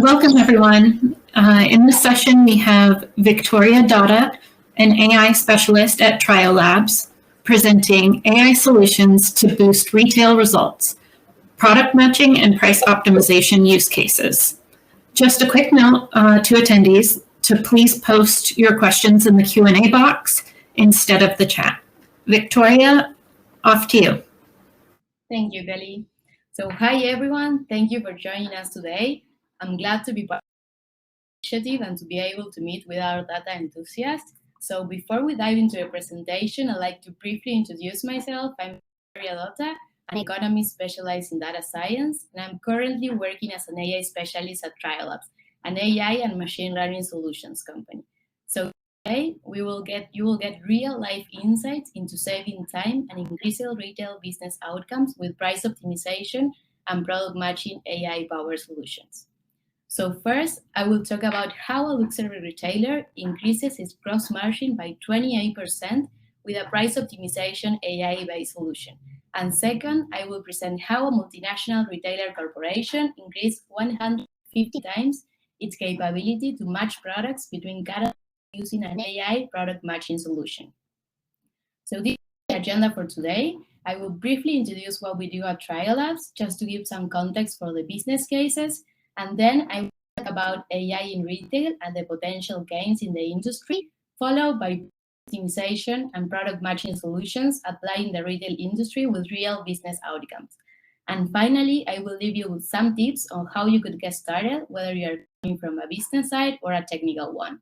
Welcome, everyone. In this session, we have Victoria Dotta, an AI specialist at Tryolabs, presenting AI solutions to boost retail results, product matching and price optimization use cases. Just a quick note to attendees to please post your questions in the Q&A box instead of the chat. Victoria, off to you. Thank you, Kelly. So hi, everyone. Thank you for joining us today. I'm glad to be part of the initiative and to be able to meet with our data enthusiasts. So before we dive into the presentation, I'd like to briefly introduce myself. I'm Victoria Dotta, an economist specialized in data science, and I'm currently working as an AI specialist at Tryolabs, an AI and machine learning solutions company. So today, you will get real-life insights into saving time and increasing retail business outcomes with price optimization and product matching AI-powered solutions. So first, I will talk about how a luxury retailer increases its gross margin by 28% with a price optimization AI-based solution. And second, I will present how a multinational retailer corporation increased 150 times its capability to match products between categories using an AI product matching solution. So this is the agenda for today. I will briefly introduce what we do at Tryolabs, just to give some context for the business cases, and then I will talk about AI in retail and the potential gains in the industry, followed by optimization and product matching solutions applied in the retail industry with real business outcomes. And finally, I will leave you with some tips on how you could get started, whether you're coming from a business side or a technical one.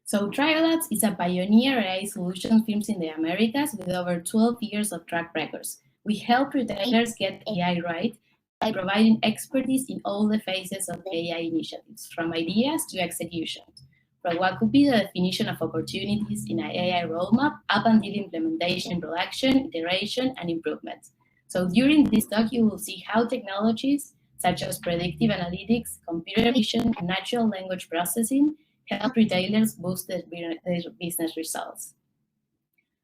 So Tryolabs is a pioneer AI solution firm in the Americas with over 12 years of track records. We help retailers get AI right by providing expertise in all the phases of AI initiatives, from ideas to execution, from what could be the definition of opportunities in an AI roadmap up until implementation in production, iteration, and improvements. So during this talk, you will see how technologies such as predictive analytics, computer vision, and natural language processing help retailers boost their business results.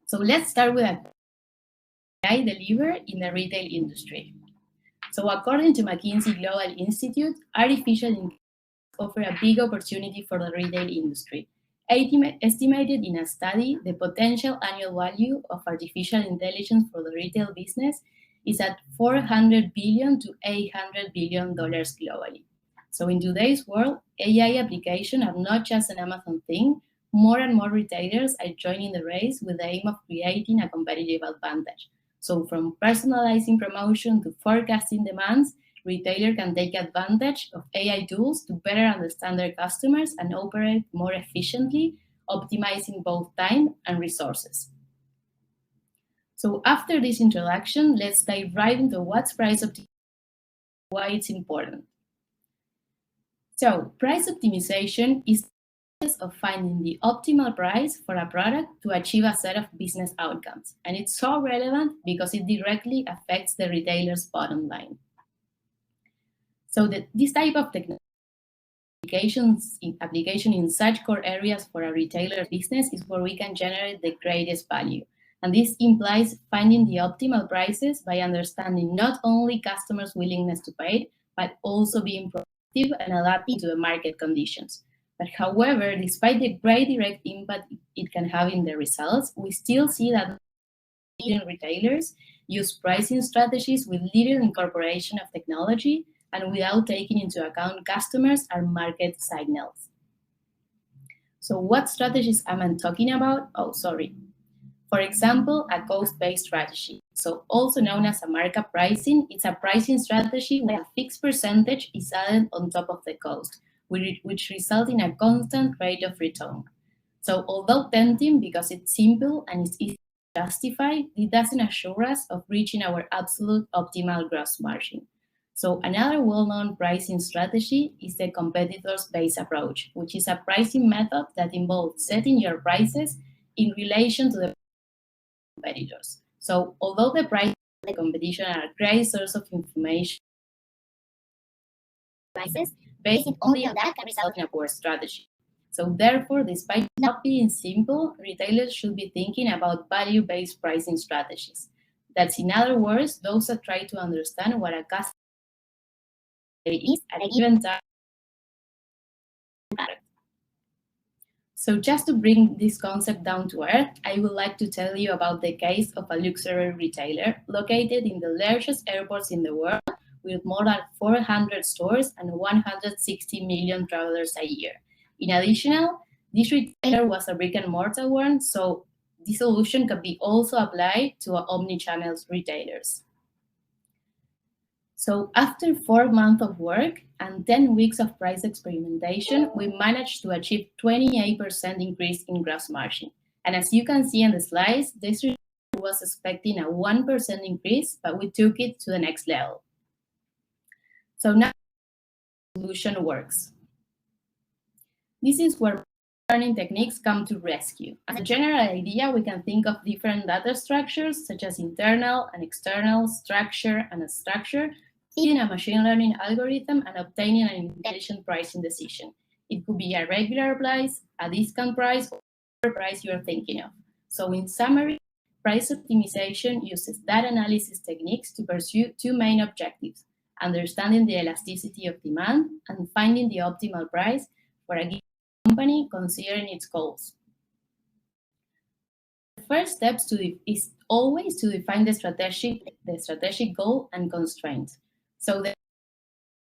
So let's start with AI delivered in the retail industry. So according to McKinsey Global Institute, artificial intelligence offers a big opportunity for the retail industry. Estimated in a study, the potential annual value of artificial intelligence for the retail business is at $400 billion to $800 billion globally. So in today's world, AI applications are not just an Amazon thing. More and more retailers are joining the race with the aim of creating a competitive advantage. So from personalizing promotion to forecasting demands, retailers can take advantage of AI tools to better understand their customers and operate more efficiently, optimizing both time and resources. So after this introduction, let's dive right into what's price optimization, why it's important. So price optimization is the process of finding the optimal price for a product to achieve a set of business outcomes. And it's so relevant because it directly affects the retailer's bottom line. So this type of technology application in such core areas for a retailer's business is where we can generate the greatest value. And this implies finding the optimal prices by understanding not only customers' willingness to pay, but also being proactive and adapting to the market conditions. But however, despite the great direct impact it can have in the results, we still see that retailers use pricing strategies with little incorporation of technology and without taking into account customers and market signals. So what strategies am I talking about? For example, a cost-based strategy. So also known as a markup pricing, it's a pricing strategy where a fixed percentage is added on top of the cost, which results in a constant rate of return. So although tempting because it's simple and it's easy to justify, it doesn't assure us of reaching our absolute optimal gross margin. So another well-known pricing strategy is the competitors-based approach, which is a pricing method that involves setting your prices in relation to the competitors. So although the price and the competition are a great source of information, prices based only on that can result in a poor strategy. So therefore, despite not being simple, retailers should be thinking about value-based pricing strategies. That's, in other words, those that try to understand what a customer is at a given time. So just to bring this concept down to earth, I would like to tell you about the case of a luxury retailer located in the largest airports in the world with more than 400 stores and 160 million travelers a year. In addition, this retailer was a brick-and-mortar one, so this solution could be also applied to omni-channel retailers. So after 4 months of work and 10 weeks of price experimentation, we managed to achieve 28% increase in gross margin. And as you can see in the slides, this retailer was expecting a 1% increase, but we took it to the next level. So now the solution works. This is where learning techniques come to rescue. As a general idea, we can think of different data structures, such as internal and external, structure and unstructured, feeding a machine learning algorithm and obtaining an intelligent pricing decision. It could be a regular price, a discount price, or whatever price you're thinking of. So in summary, price optimization uses data analysis techniques to pursue two main objectives: understanding the elasticity of demand and finding the optimal price for a given company considering its goals. The first step is always to define the strategic goal and constraints. So the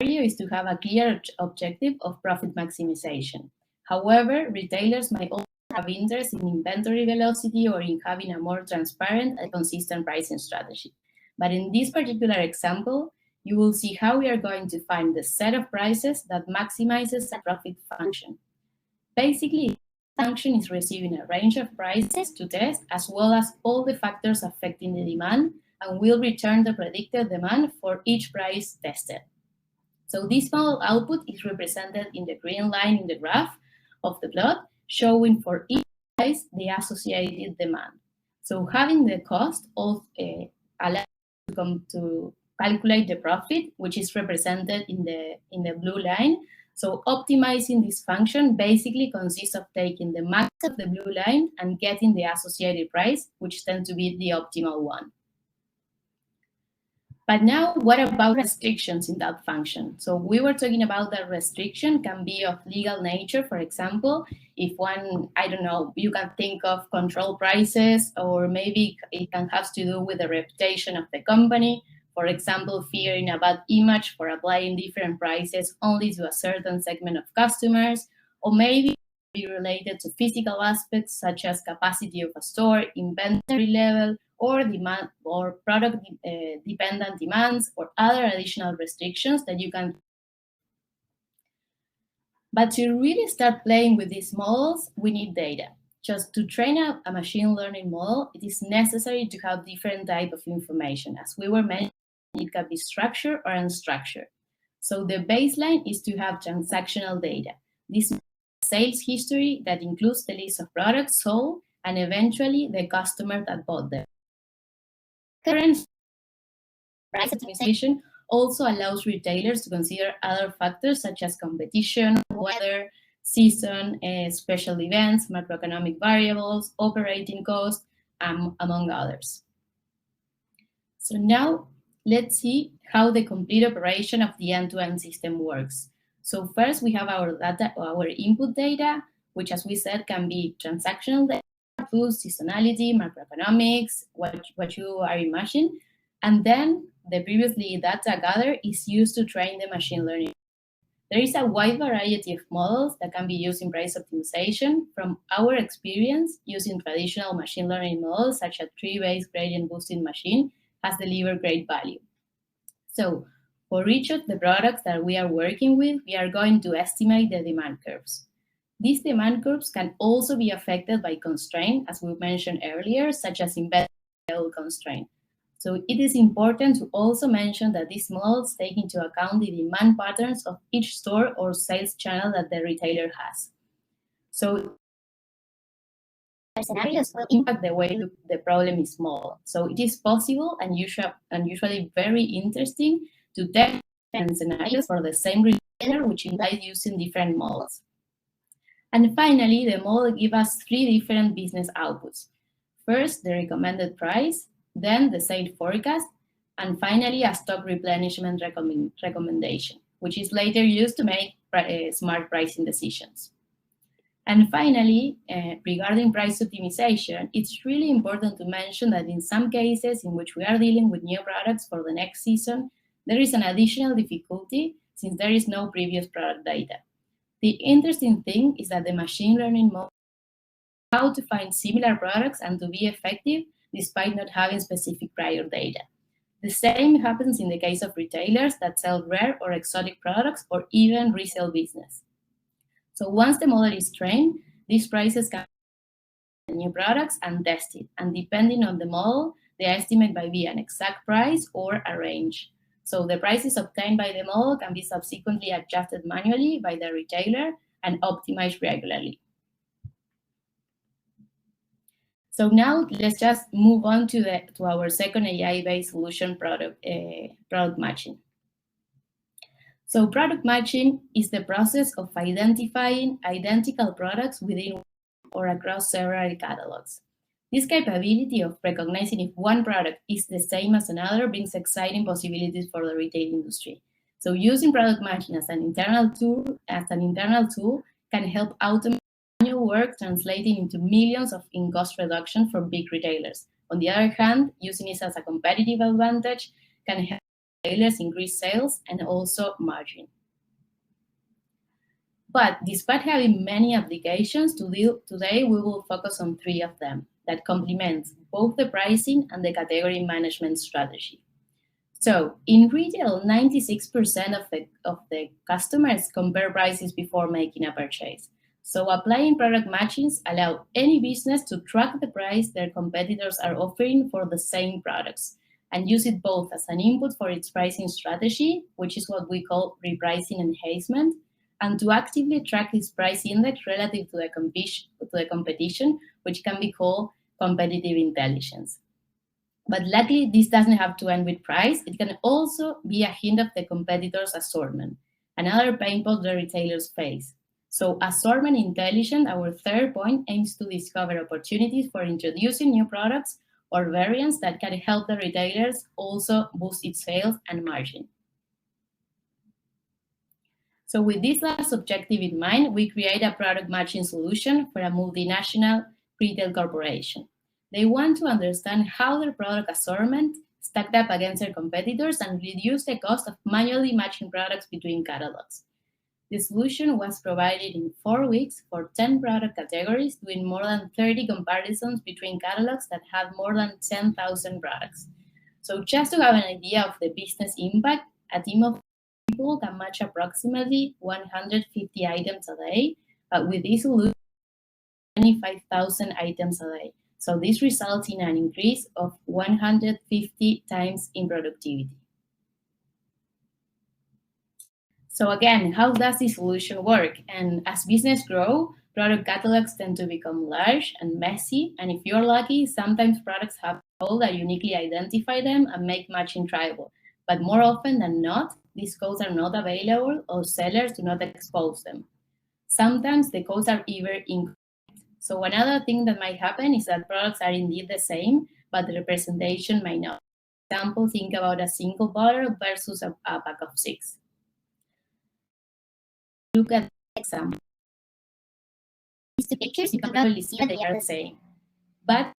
idea is to have a clear objective of profit maximization. However, retailers might also have interest in inventory velocity or in having a more transparent and consistent pricing strategy. But in this particular example, you will see how we are going to find the set of prices that maximizes the profit function. Basically, the function is receiving a range of prices to test, as well as all the factors affecting the demand, and will return the predicted demand for each price tested. So this model output is represented in the green line in the graph of the plot, showing for each price the associated demand. So having the cost allows to calculate the profit, which is represented in the blue line. So optimizing this function basically consists of taking the max of the blue line and getting the associated price, which tends to be the optimal one. But now, what about restrictions in that function? So we were talking about that restriction can be of legal nature. For example, if one, I don't know, you can think of control prices, or maybe it can have to do with the reputation of the company. For example, fearing a bad image for applying different prices only to a certain segment of customers, or maybe be related to physical aspects such as capacity of a store, inventory level, or demand or product dependent demands, or other additional restrictions that you can. But to really start playing with these models, we need data. Just to train a machine learning model, it is necessary to have different types of information. As we were mentioning, it can be structured or unstructured. So the baseline is to have transactional data. This means sales history that includes the list of products sold and eventually the customer that bought them. Current price optimization also allows retailers to consider other factors such as competition, weather, season, special events, macroeconomic variables, operating costs, among others. So now let's see how the complete operation of the end-to-end system works. So first we have our data, our input data, which, as we said, can be transactional data, food, seasonality, macroeconomics, what you are imagining. And then the previously data gathered is used to train the machine learning. There is a wide variety of models that can be used in price optimization. From our experience, using traditional machine learning models such as tree-based gradient boosting machine has delivered great value. So for each of the products that we are working with, we are going to estimate the demand curves. These demand curves can also be affected by constraints, as we mentioned earlier, such as inventory level constraint. So it is important to also mention that these models take into account the demand patterns of each store or sales channel that the retailer has. So scenarios will impact the way the problem is modeled. So it is possible and usually very interesting to test different scenarios for the same retailer, which implies using different models. And finally, the model gives us 3 different business outputs. First, the recommended price, then the sales forecast, and finally, a stock replenishment recommendation. which is later used to make smart pricing decisions. And finally, regarding price optimization, it's really important to mention that in some cases in which we are dealing with new products for the next season, there is an additional difficulty since there is no previous product data. The interesting thing is that the machine learning model knows how to find similar products and to be effective despite not having specific prior data. The same happens in the case of retailers that sell rare or exotic products or even resale business. So once the model is trained, these prices can be new products and tested, and depending on the model, the estimate might be an exact price or a range. So the prices obtained by the model can be subsequently adjusted manually by the retailer and optimized regularly. So now let's just move on to our second AI-based solution, product matching. So product matching is the process of identifying identical products within or across several catalogs. This capability of recognizing if one product is the same as another brings exciting possibilities for the retail industry. So using product matching as an internal tool can help automate manual work, translating into millions in cost reduction for big retailers. On the other hand, using it as a competitive advantage can help retailers increase sales and also margin. But despite having many applications, today we will focus on 3 of them that complement both the pricing and the category management strategy. So in retail, 96% of the customers compare prices before making a purchase. So applying product matchings allow any business to track the price their competitors are offering for the same products and use it both as an input for its pricing strategy, which is what we call repricing enhancement, and to actively track its price index relative to the competition, which can be called competitive intelligence. But luckily, this doesn't have to end with price. It can also be a hint of the competitor's assortment, another pain point the retailers face. So assortment intelligence, our third point, aims to discover opportunities for introducing new products or variants that can help the retailers also boost its sales and margin. So with this last objective in mind, we create a product matching solution for a multinational retail corporation. They want to understand how their product assortment stacked up against their competitors and reduce the cost of manually matching products between catalogs. The solution was provided in 4 weeks for 10 product categories, doing more than 30 comparisons between catalogs that had more than 10,000 products. So just to have an idea of the business impact, a team of people can match approximately 150 items a day, but with this solution, 25,000 items a day. So this results in an increase of 150 times in productivity. So again, how does this solution work? And as business grow, product catalogs tend to become large and messy. And if you're lucky, sometimes products have code that uniquely identify them and make matching triable. But more often than not, these codes are not available or sellers do not expose them. Sometimes the codes are even incorrect. So another thing that might happen is that products are indeed the same, but the representation might not. For example, think about a single bottle versus a pack of 6. Look at the example. These two pictures, you can probably see that they are the same. But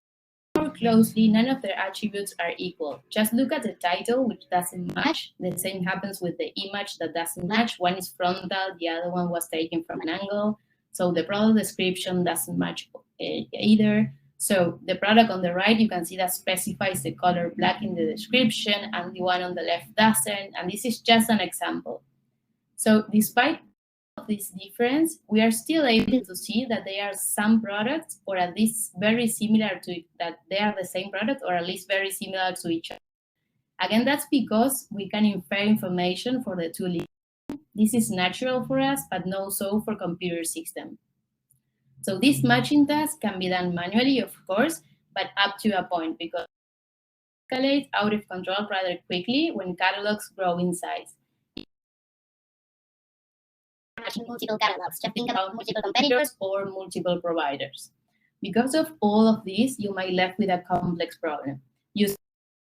more closely, none of their attributes are equal. Just look at the title, which doesn't match. The same happens with the image that doesn't match. One is frontal, the other one was taken from an angle. So the product description doesn't match either. So the product on the right, you can see that specifies the color black in the description, and the one on the left doesn't. And this is just an example. So despite this difference, we are still able to see that there are some products, or at least very similar to that they are the same product, or at least very similar to each other. Again, that's because we can infer information for the two lists. This is natural for us, but not so for computer systems. So this matching task can be done manually, of course, but up to a point, because it escalates out of control rather quickly when catalogs grow in size. Matching multiple catalogs, just think about multiple competitors or multiple providers. Because of all of this, you might be left with a complex problem. Using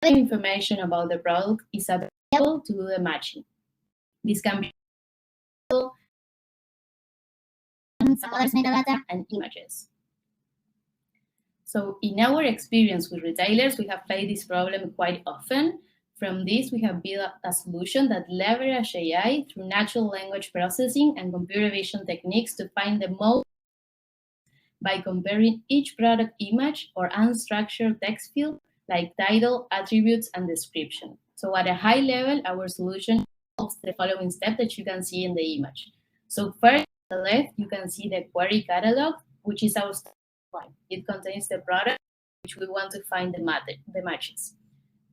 the information about the product is available to do the matching. This can be samplers, metadata, and images. So in our experience with retailers, we have faced this problem quite often. From this, we have built a solution that leverages AI through natural language processing and computer vision techniques to find the most by comparing each product image or unstructured text field like title, attributes, and description. So at a high level, our solution involves the following step that you can see in the image. So first, on the left, you can see the query catalog, which is our step one. It contains the product which we want to find the matches.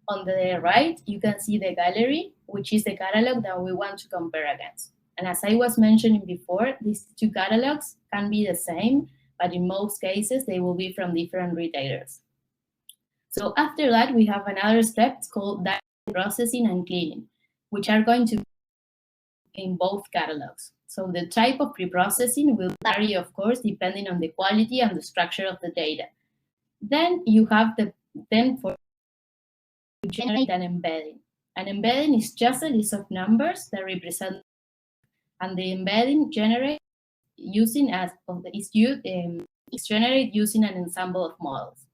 On the right, you can see the gallery, which is the catalog that we want to compare against. And as I was mentioning before, these two catalogs can be the same, but in most cases, they will be from different retailers. So after that, we have another step called data processing and cleaning, which are going to be in both catalogs. So the type of pre-processing will vary, of course, depending on the quality and the structure of the data. Then you have for to generate an embedding. An embedding is just a list of numbers that represent, and the embedding generated using is generated using an ensemble of models.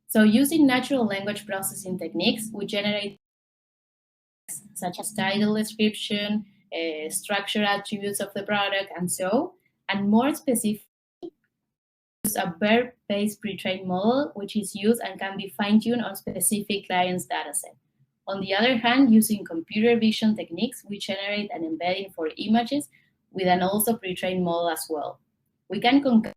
So using natural language processing techniques, we generate such as title description, structure attributes of the product, and so, and more specifically, use a verb-based pre-trained model, which is used and can be fine-tuned on specific client's dataset. On the other hand, using computer vision techniques, we generate an embedding for images with an also pre-trained model as well. We can concatenate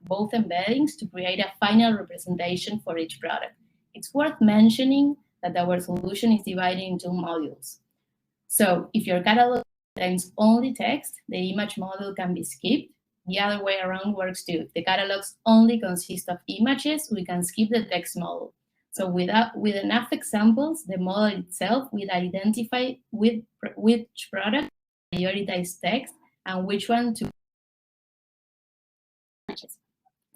both embeddings to create a final representation for each product. It's worth mentioning that our solution is divided into modules. So if your catalog contains only text, the image model can be skipped. The other way around works too. If the catalogs only consist of images, we can skip the text model. So with enough examples, the model itself will identify which product to prioritize text and which one to images.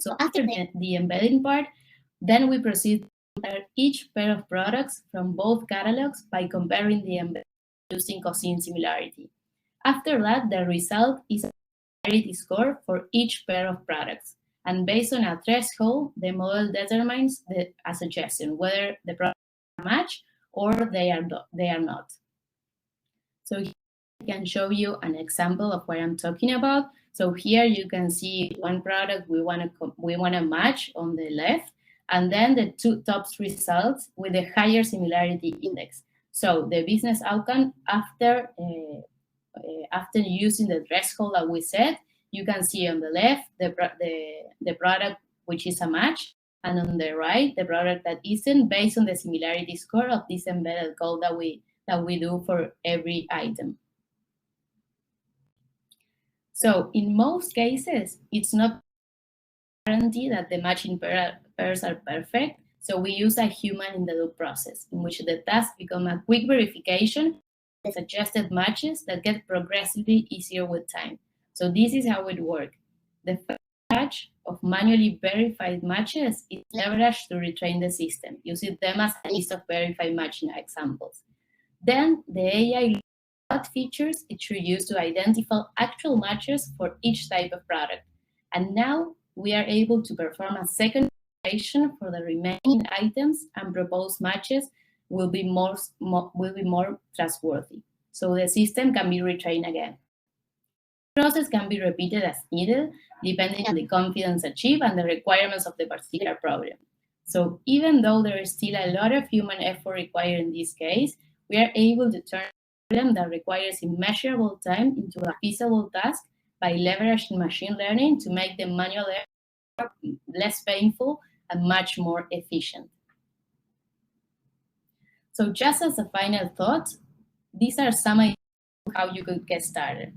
So after the embedding part, then we proceed to compare each pair of products from both catalogs by comparing the embedding using cosine similarity. After that, the result is a similarity score for each pair of products. And based on a threshold, the model determines a suggestion, whether the products are matched or they are not. So here I can show you an example of what I'm talking about. So here you can see one product we want to match on the left, and then the two top results with a higher similarity index. So the business outcome after using the threshold that we set, you can see on the left the product which is a match, and on the right the product that isn't, based on the similarity score of this embedded code that we do for every item. So in most cases, it's not guaranteed that the matching pairs are perfect. So we use a human in the loop process, in which the task becomes a quick verification of suggested matches that get progressively easier with time. So this is how it works. The first batch of manually verified matches is leveraged to retrain the system, using them as a list of verified matching examples. Then the AI what features it should use to identify actual matches for each type of product. And now we are able to perform a second verification for the remaining items, and proposed matches will be more trustworthy. So the system can be retrained again. The process can be repeated as needed, depending on the confidence achieved and the requirements of the particular problem. So even though there is still a lot of human effort required in this case, we are able to turn a problem that requires immeasurable time into a feasible task by leveraging machine learning to make the manual effort less painful and much more efficient. So just as a final thought, these are some ideas of how you could get started.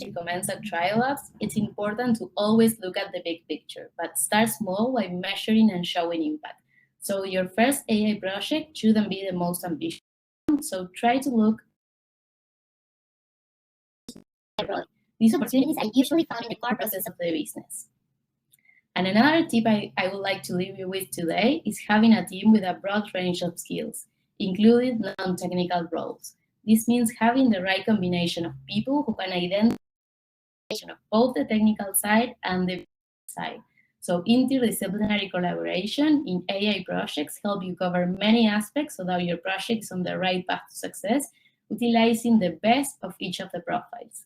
Recommends at Tryolabs, it's important to always look at the big picture, but start small by measuring and showing impact. So your first AI project shouldn't be the most ambitious. So try to look. These opportunities are usually found in the core process of the business. And another tip I would like to leave you with today is having a team with a broad range of skills, including non-technical roles. This means having the right combination of people who can identify of both the technical side and the side. So interdisciplinary collaboration in AI projects help you cover many aspects so that your project is on the right path to success, utilizing the best of each of the profiles.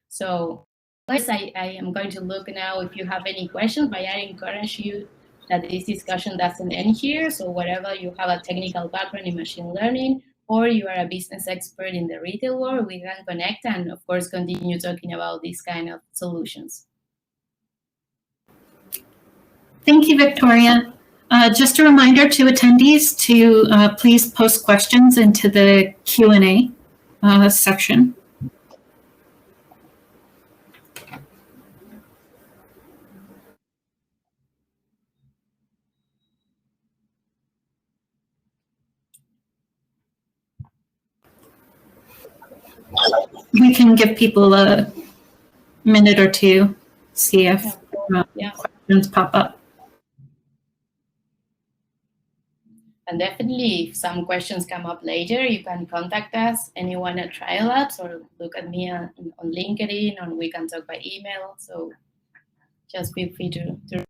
So I am going to look now if you have any questions, but I encourage you that this discussion doesn't end here. So whatever you have a technical background in machine learning, or you are a business expert in the retail world, we can connect and of course continue talking about these kind of solutions. Thank you, Victoria. Just a reminder to attendees to please post questions into the Q&A section. We can give people a minute or two, see if questions pop up. And definitely, if some questions come up later, you can contact us, anyone at Tryolabs, or look at me on LinkedIn, and we can talk by email. So just feel free to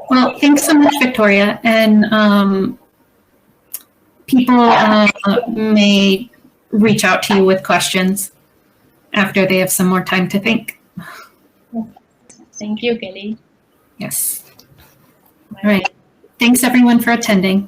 Well, thanks so much, Victoria. And people may reach out to you with questions after they have some more time to think. Thank you, Kelly. Yes. All right. Thanks, everyone, for attending.